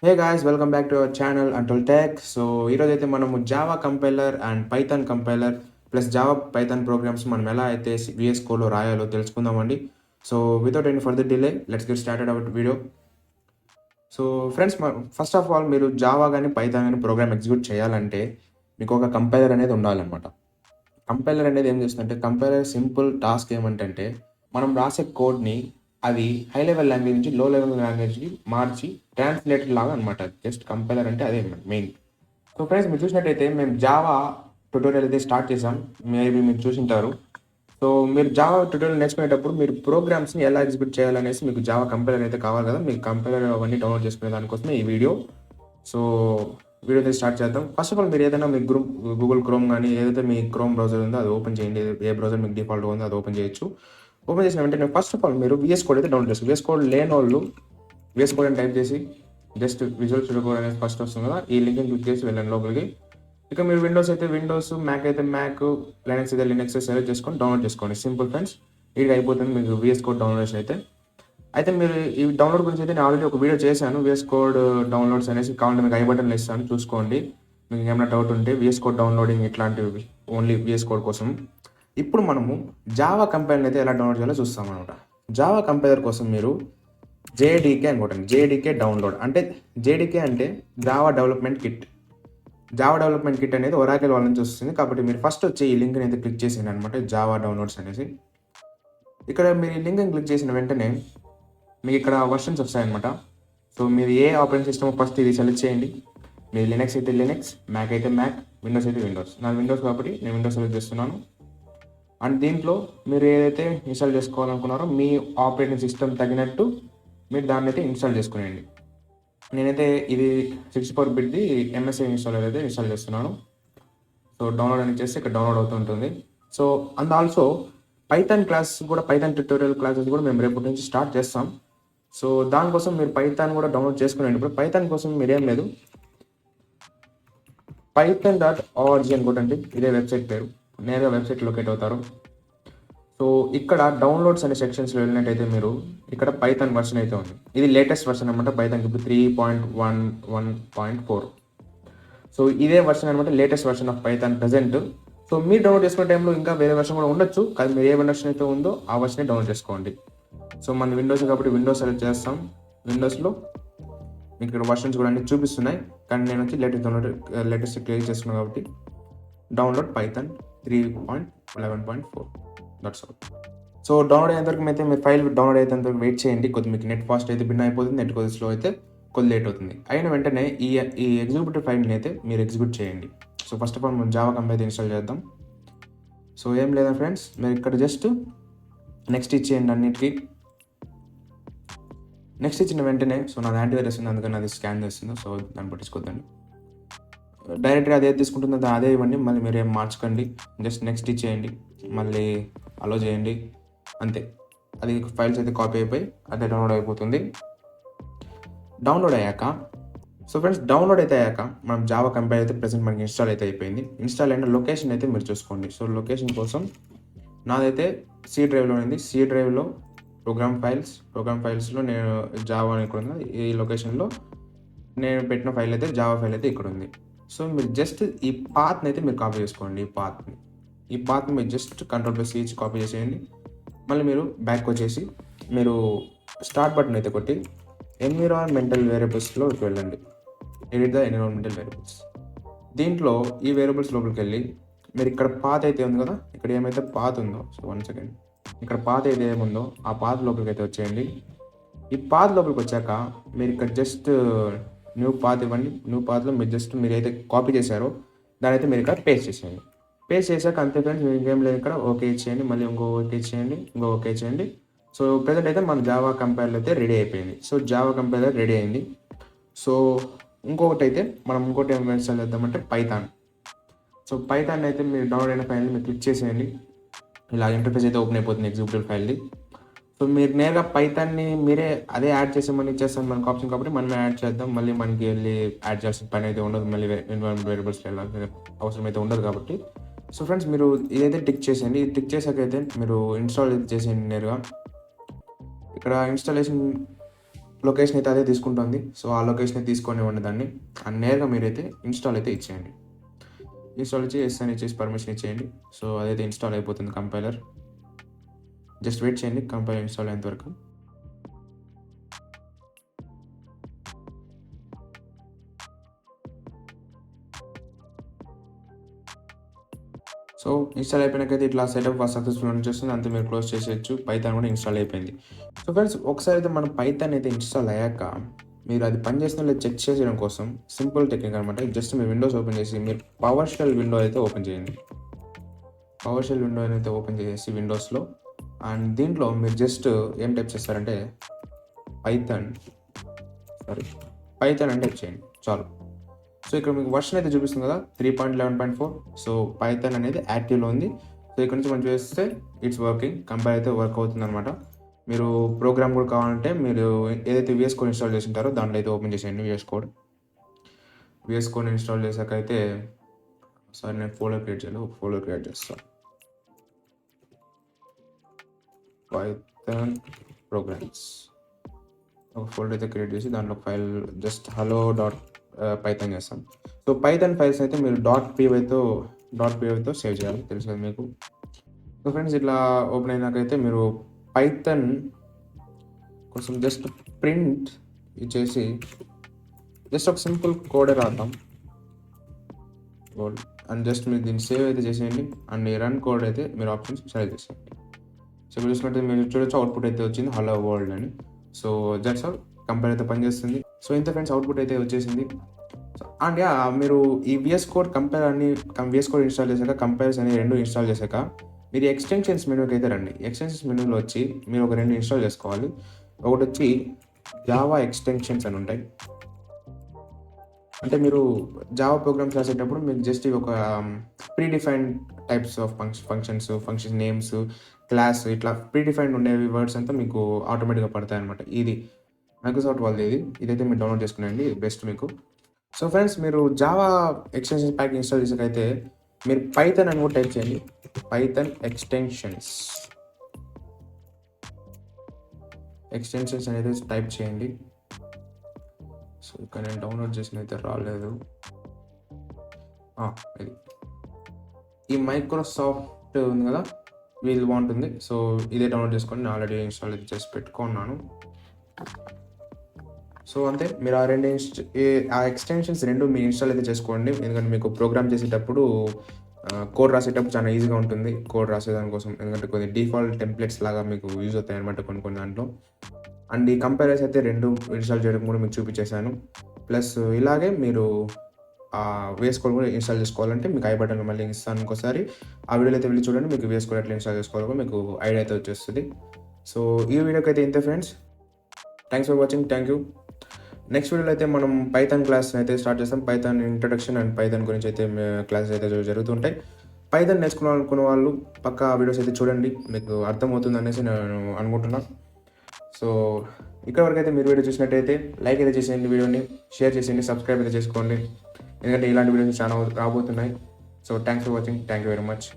Hey guys, welcome back to our channel untold tech. So ఈరోజు అయితే మనము Java compiler and Python compiler plus Java Python programs మనం ఎలా అయితే VS కోడ్లో రాయాలో తెలుసుకుందామండి. So without any further delay let's get started our video. So friends, first of all మీరు జావా కానీ పైథాన్ కానీ ప్రోగ్రామ్ ఎగ్జిక్యూట్ చేయాలంటే మీకు ఒక కంపైలర్ అనేది ఉండాలన్నమాట. కంపైలర్ అనేది ఏం చేస్తుందంటే, కంపైలర్ సింపుల్ టాస్క్ ఏమంటే మనం రాసే కోడ్ని అది హై లెవెల్ లాంగ్వేజ్ నుంచి లో లెవెల్ లాంగ్వేజ్కి మార్చి ట్రాన్స్లేటర్ లాగా అనమాట. జస్ట్ కంపైలర్ అంటే అదే మెయిన్. సో ఫ్రెండ్స్, మీరు చూసినట్టయితే మేము జావా ట్యుటోరియల్ అయితే స్టార్ట్ చేసాం. మేబీ మీరు చూసింటారు. సో మీరు జావా ట్యుటోరియల్ నేర్చుకునేటప్పుడు మీరు ప్రోగ్రామ్స్ని ఎలా ఎగ్జిక్యూట్ చేయాలనేసి మీకు జావా కంపైలర్ అయితే కావాలి కదా. మీకు కంపైలర్ అవన్నీ డౌన్లోడ్ చేసుకునే దానికోసమే ఈ వీడియో. సో వీడియో అయితే స్టార్ట్ చేద్దాం. ఫస్ట్ ఆఫ్ ఆల్ మీరు ఏదైనా మీ గూగుల్ క్రోమ్ కానీ ఏదైతే మీ క్రోమ్ బ్రౌజర్ ఉందో అది ఓపెన్ చేయండి. ఏ బ్రౌజర్ మీకు డిఫాల్ట్ ఉందో అది ఓపెన్ చేయొచ్చు. ఓపెన్ చేసిన వెంటనే ఫస్ట్ ఆఫ్ ఆల్ మీరు VS కోడ్ అయితే డౌన్లోడ్ చేసుకోండి. VS కోడ్ లేని వాళ్ళు VS కోడ్ అని టైప్ చేసి జస్ట్ విజువల్ స్టూడియో కోడ్ అనేది ఫస్ట్ వస్తుంది కదా, ఈ లింక్ క్లిక్ చేసి వెళ్ళండి లోపలికి. ఇక మీరు విండోస్ అయితే విండోస్, మ్యాక్ అయితే మ్యాక్, లైనక్స్ అయితే లినక్స్ సెలెక్ట్ చేసుకొని డౌన్లోడ్ చేసుకోండి. సింపుల్ ఫ్రెండ్స్, ఇది అయిపోతుంది మీకు VS కోడ్ డౌన్లోడ్స్ అయితే మీరు ఈ డౌన్లోడ్ గురించి అయితే నేను ఆల్రెడీ ఒక వీడియో చేశాను. VS కోడ్ డౌన్లోడ్స్ అనేసి కావాలంటే మీకు ఐ బటన్లో ఇస్తాను, చూసుకోండి. మీకు ఏమైనా డౌట్ ఉంటే VS కోడ్ డౌన్లోడింగ్ ఇట్లాంటివి ఓన్లీ VS కోడ్ కోసం. ఇప్పుడు మనము జావా కంపైలర్ అయితే ఎలా డౌన్లోడ్ చేయాలో చూస్తాం అనమాట. జావా కంపైలర్ కోసం మీరు JDK అనుకోండి. JDK డౌన్లోడ్ అంటే JDK అంటే Java development kit. Java development kit అనేది ఒరాకిల్ వాళ్ళ నుంచి వస్తుంది. కాబట్టి మీరు ఫస్ట్ వచ్చి ఈ లింక్ని అయితే క్లిక్ చేసేయండి అనమాట, జావా డౌన్లోడ్స్ అనేసి. ఇక్కడ మీరు ఈ లింక్ని క్లిక్ చేసిన వెంటనే మీకు ఇక్కడ వర్షన్స్ వస్తాయన్నమాట. సో మీరు ఏ ఆపరేటింగ్ సిస్టమ్ ఫస్ట్ ఇది సెలెక్ట్ చేయండి. మీరు లినక్స్ అయితే లినక్స్, మ్యాక్ అయితే మ్యాక్, విండోస్ అయితే విండోస్. నా విండోస్ కాబట్టి నేను విండోస్ సెలెక్ట్ చేస్తున్నాను. అండ్ దీంట్లో మీరు ఏదైతే ఇన్స్టాల్ చేసుకోవాలనుకున్నారో మీ ఆపరేటింగ్ సిస్టమ్ తగినట్టు మీరు దాన్ని అయితే ఇన్స్టాల్ చేసుకునేయండి. నేనైతే ఇది 64 బిట్ది MSI ఇన్స్టాలర్ అయితే ఇన్స్టాల్ చేస్తున్నాను. సో డౌన్లోడ్ అని చేస్తే ఇక్కడ డౌన్లోడ్ అవుతూ ఉంటుంది. So and also Python class కూడా, పైథాన్ ట్యూటోరియల్ క్లాసెస్ కూడా మేము రేపటి నుంచి స్టార్ట్ చేస్తాం. సో దానికోసం మీరు పైథాన్ కూడా డౌన్లోడ్ చేసుకునేయండి. ఇప్పుడు పైథాన్ కోసం మీరేం లేదు, python.org అని కొట్టండి. ఇదే వెబ్సైట్ పేరు. నేరుగా వెబ్సైట్ లొకేట్ అవుతారు. సో ఇక్కడ డౌన్లోడ్స్ అనే సెక్షన్స్లో వెళ్ళినట్టయితే మీరు ఇక్కడ పైథాన్ వర్షన్ అయితే ఉంది. ఇది లేటెస్ట్ వర్షన్ అనమాట. పైథాన్కి ఇప్పుడు 3.11.4. సో ఇదే వర్షన్ అనమాట, latest version of Python present. So మీరు డౌన్లోడ్ చేసుకునే టైంలో ఇంకా వేరే వర్షన్ కూడా ఉండొచ్చు, కానీ మీరు ఏ వర్షన్ అయితే ఉందో ఆ వర్షన్ డౌన్లోడ్ చేసుకోండి. సో మన విండోస్ కాబట్టి విండోస్ సెలెక్ట్ చేస్తాం. విండోస్లో మీకు ఇక్కడ వర్షన్స్ కూడా అన్ని చూపిస్తున్నాయి, కానీ నేను వచ్చి లేటెస్ట్ క్లియర్ చేస్తున్నాను కాబట్టి download Python 3.11.4. That's all. So download అయ్యేంతవరకు అయితే మీ ఫైల్ డౌన్లోడ్ అయ్యేంతవరకు వెయిట్ చేయండి. కొద్ది మీకు నెట్ ఫాస్ట్ అయితే భిన్న అయిపోతుంది, నెట్ కొద్ది స్లో అయితే కొద్ది లేట్ అవుతుంది. అయిన వెంటనే ఈ ఎగ్జిక్యూటివ్ ఫైల్ని అయితే మీరు ఎగ్జిక్యూట్ చేయండి. సో ఫస్ట్ ఆఫ్ ఆల్ మనం జావా కంపైలర్ ఇన్స్టాల్ చేద్దాం. సో ఏం లేదా ఫ్రెండ్స్, మీరు ఇక్కడ జస్ట్ నెక్స్ట్ ఇచ్చేయండి అన్నిటికీ. నెక్స్ట్ ఇచ్చిన వెంటనే సో నాది యాంటీవైరస్ ఉంది, అందుకని అది స్కాన్ చేస్తుంది. సో దాన్ని పట్టించుకోద్దండి, డైరెక్ట్గా అదే తీసుకుంటుందో అదే ఇవ్వండి. మళ్ళీ మీరు ఏం మార్చుకోండి. జస్ట్ నెక్స్ట్ ఇచ్చేయండి, మళ్ళీ అలో చేయండి, అంతే. అది ఫైల్స్ అయితే కాపీ అయిపోయి అదే డౌన్లోడ్ అయిపోతుంది. డౌన్లోడ్ అయ్యాక సో ఫ్రెండ్స్, డౌన్లోడ్ అయితే అయ్యాక మనం జావా కంపైలర్ అయితే ప్రెసెంట్ మనకి ఇన్స్టాల్ అయితే అయిపోయింది. ఇన్స్టాల్ అయిన లొకేషన్ అయితే మీరు చూసుకోండి. సో లొకేషన్ కోసం నాదైతే C డ్రైవ్లో ఉంది. C డ్రైవ్లో ప్రోగ్రామ్ ఫైల్స్లో నేను జావా అని ఇక్కడ ఉంది. ఈ లొకేషన్లో నేను పెట్టిన ఫైల్ అయితే జావా ఫైల్ అయితే ఇక్కడ ఉంది. సో మీరు జస్ట్ ఈ పాత్ని అయితే మీరు కాపీ చేసుకోండి. ఈ పాత్ని మీరు జస్ట్ Ctrl+C ఇచ్చి కాపీ చేసేయండి. మళ్ళీ మీరు బ్యాక్ వచ్చేసి మీరు స్టార్ట్ బటన్ అయితే కొట్టి ఎన్విరాన్మెంటల్ వేరియబుల్స్లో వెళ్ళండి. Edit the environmental variables. దీంట్లో ఈ వేరియబుల్స్ లోపలికి వెళ్ళి మీరు ఇక్కడ పాత్ అయితే ఉంది కదా, ఇక్కడ ఏమైతే పాత్ ఉందో, సో 1 సెకండ్, ఇక్కడ పాత్ అయితే ఏముందో ఆ పాత్ లోపలికి అయితే వచ్చేయండి. ఈ పాత్ లోపలికి వచ్చాక మీరు ఇక్కడ జస్ట్ న్యూ పాత్ ఇవ్వండి. న్యూ పాత్లో మీరు జస్ట్ మీరు అయితే కాపీ చేశారో దాని అయితే మీరు ఇక్కడ పేస్ట్ చేసేయండి. పేస్ట్ చేశాక అంతే ఫ్రెండ్స్, మీరు ఇంకేం లేదు, ఇక్కడ ఓకే ఇచ్చేయండి, మళ్ళీ ఇంకో ఓకే ఇచ్చేయండి, ఇంకో ఓకే ఇచ్చేయండి. సో ప్రజెంట్ అయితే మన జావా కంపైలర్ అయితే రెడీ అయిపోయింది. సో జావా కంపైలర్ రెడీ అయింది. సో ఇంకొకటి అయితే మనం ఇంకోటి ఏం ఇన్స్టాల్ చేద్దామంటే పైథాన్. సో పైథాన్ అయితే మీరు డౌన్లోడ్ అయిన ఫైల్ని మీరు క్లిక్ చేసేయండి. ఇలా ఇంటర్ఫేస్ అయితే ఓపెన్ అయిపోతుంది ఎగ్జిక్యూటివ్ ఫైల్ది. సో మీరు నేరుగా పైథాన్ని మీరే అదే యాడ్ చేసామని ఇచ్చేస్తాం మనకు ఆప్షన్, కాబట్టి మనమే యాడ్ చేద్దాం. మళ్ళీ మనకి వెళ్ళి యాడ్ చేయాల్సిన పని అయితే ఉండదు, మళ్ళీ ఎన్విరాన్మెంట్ వేరియబుల్స్ వెళ్ళాల్సిన అవసరం అయితే ఉండదు కాబట్టి. సో ఫ్రెండ్స్, మీరు ఇదైతే టిక్ చేసేయండి. ఇది టిక్ చేసాక అయితే మీరు ఇన్స్టాల్ అయితే చేసేయండి నేరుగా. ఇక్కడ ఇన్స్టాలేషన్ లొకేషన్ అయితే అదే తీసుకుంటుంది. సో ఆ లొకేషన్ తీసుకొనివ్వండి దాన్ని. అండ్ నేరుగా మీరైతే ఇన్‌స్టాల్ అయితే ఇచ్చేయండి. ఇన్‌స్టాల్ ఇచ్చి యెస్ అని ఇచ్చేసి పర్మిషన్ ఇచ్చేయండి. సో అదైతే ఇన్‌స్టాల్ అయిపోతుంది కంపైలర్. జస్ట్ వెయిట్ చేయండి కంపైలర్ ఇన్‌స్టాల్ అయ్యేంత వరకు. సో ఇన్‌స్టాల్ అయిపోయినాకైతే ఇట్లా సెటప్ వాస్ సక్సెస్‌ఫుల్ అని వచ్చేస్తుంది. అంతే మీరు క్లోజ్ చేసేయొచ్చు. పైథాన్ కూడా ఇన్‌స్టాల్ అయిపోయింది. సో ఫ్రెండ్స్ ఒకసారి అయితే మన పైథాన్ అయితే ఇన్‌స్టాల్ అయ్యాక మీరు అది పనిచేస్తుందో లేదో చెక్ చేయడం కోసం సింపుల్ టెక్నిక్ అనమాట. జస్ట్ మీరు విండోస్ ఓపెన్ చేసి మీరు పవర్ షెల్ విండో అయితే ఓపెన్ చేయండి. పవర్ షెల్ విండో అయితే ఓపెన్ చేసేసి విండోస్‌లో అండ్ దీంట్లో మీరు జస్ట్ ఏం టైప్ చేస్తారంటే పైథాన్ అని టైప్ చేయండి చాలు. సో ఇక్కడ మీకు వర్షన్ అయితే చూపిస్తుంది కదా 3.11.4. సో పైథాన్ అనేది యాక్టివ్లో ఉంది. సో ఇక్కడ నుంచి మనం చూస్తే ఇట్స్ వర్కింగ్. కంపైల్ అయితే వర్క్ అవుతుంది అనమాట. మీరు ప్రోగ్రామ్ కూడా కావాలంటే మీరు ఏదైతే VS కోడ్ ఇన్స్టాల్ చేసి ఉంటారో దాంట్లో అయితే ఓపెన్ చేసేయండి VS కోడ్ ఇన్స్టాల్ చేశాక అయితే సారీ నేను ఫోల్డర్ క్రియేట్ చేయాలి. ఒక ఫోల్డర్ క్రియేట్ చేస్తాను. పైథాన్ ప్రోగ్రామ్స్ ఒక ఫోల్డర్ అయితే క్రియేట్ చేసి దాంట్లో file just hello dot Python చేస్తాం. సో పైథాన్ ఫైల్స్ అయితే మీరు .py తో సేవ్ చేయాలి, తెలుసు కదా మీకు. సో ఫ్రెండ్స్ ఇట్లా ఓపెన్ అయినాకైతే మీరు పైథాన్ కోసం జస్ట్ ప్రింట్ ఇచ్చేసి జస్ట్ ఒక సింపుల్ కోడే రాద్దాం అండ్ జస్ట్ మీరు దీన్ని సేవ్ అయితే చేసేయండి అండ్ ఈ రన్ కోడ్ అయితే మీరు ఆప్షన్స్ సెలెక్ట్ చేసేయండి. సో మీరు చూసినట్టు మీరు చూడొచ్చు అవుట్పుట్ అయితే వచ్చింది హలో వరల్డ్ అని. So that's all. కంపైల్ అయితే పనిచేస్తుంది. సో ఇంత ఫ్రెండ్స్ అవుట్పుట్ అయితే వచ్చేసింది. అండ్ మీరు ఈ VS code VS code install చేశాక కంపైల్స్ అని రెండు ఇన్స్టాల్ చేశాక మీరు ఎక్స్టెన్షన్స్ మెనూకి అయితే రండి. ఎక్స్టెన్షన్స్ మెనూలో వచ్చి మీరు ఒక రెండు ఇన్స్టాల్ చేసుకోవాలి. ఒకటి వచ్చి జావా ఎక్స్టెన్షన్స్ అని ఉంటాయి. అంటే మీరు జావా ప్రోగ్రామ్స్ రాసేటప్పుడు మీకు జస్ట్ ఒక predefined types of function names class ఇట్లా ప్రీడిఫైన్డ్ ఉండేవి వర్డ్స్ అంతా మీకు ఆటోమేటిక్గా పడతాయి అనమాట. ఇది మైక్రోసాఫ్ట్ వాళ్ళది ఇదైతే మీరు డౌన్లోడ్ చేసుకునేయండి, బెస్ట్ మీకు. సో ఫ్రెండ్స్ మీరు జావా ఎక్స్టెన్షన్ ప్యాక్ ఇన్స్టాల్ చేసాకైతే మీరు పైథాన్ అని కూడా టైప్ చేయండి. పైథాన్ ఎక్స్టెన్షన్స్ అనేది టైప్ చేయండి. సో ఇక్కడ నేను డౌన్లోడ్ చేసిన అయితే రాలేదు. ఇది ఈ మైక్రోసాఫ్ట్ ఉంది కదా వీళ్ళు బాగుంటుంది. సో ఇదే డౌన్లోడ్ చేసుకొని నేను ఆల్రెడీ ఇన్స్టాల్ చేసి పెట్టుకున్నాను. సో అంతే మీరు ఆ ఎక్స్టెన్షన్స్ రెండు మీరు ఇన్స్టాల్ అయితే చేసుకోండి. ఎందుకంటే మీకు ప్రోగ్రామ్ చేసేటప్పుడు కోడ్ రాసేటప్పుడు చాలా ఈజీగా ఉంటుంది కోడ్ రాసేదానికోసం. ఎందుకంటే కొన్ని డిఫాల్ట్ టెంప్లెట్స్ లాగా మీకు యూజ్ అవుతాయి అనమాట కొన్ని దాంట్లో. అండ్ ఈ కంపైలర్స్ అయితే రెండు ఇన్స్టాల్ చేయడం కూడా మీకు చూపించేశాను. ప్లస్ ఇలాగే మీరు VS కోడ్ కూడా ఇన్స్టాల్ చేసుకోవాలంటే మీకు ఐ బటన్ మళ్ళీ ఇస్తాను ఇంకోసారి. ఆ వీడియోలో అయితే వెళ్ళి చూడండి, మీకు VS కోడ్ ఎట్లా ఇన్స్టాల్ చేసుకోవాలో మీకు ఐడియా అయితే వచ్చేస్తుంది. సో ఈ వీడియోకి అయితే ఇంతే friends. Thanks for watching. Thank you. Next వీడియోలో అయితే మనం పైథాన్ క్లాస్ అయితే స్టార్ట్ చేస్తాం. పైథాన్ ఇంట్రొడక్షన్ అండ్ పైథాన్ గురించి అయితే క్లాసెస్ అయితే జరుగుతుంటాయి. పైథాన్ నేర్చుకోవాలనుకున్న వాళ్ళు పక్కా వీడియోస్ అయితే చూడండి, మీకు అర్థమవుతుంది అనేసి నేను అనుకుంటున్నాను. సో ఇక్కడ వరకు అయితే మీరు వీడియో చూసినట్టయితే లైక్ అయితే చేసేయండి, వీడియోని షేర్ చేసేయండి, సబ్స్క్రైబ్ అయితే చేసుకోండి. ఎందుకంటే ఇలాంటి వీడియోస్ చాలా రాబోతున్నాయి. So thanks for watching. Thank you very much.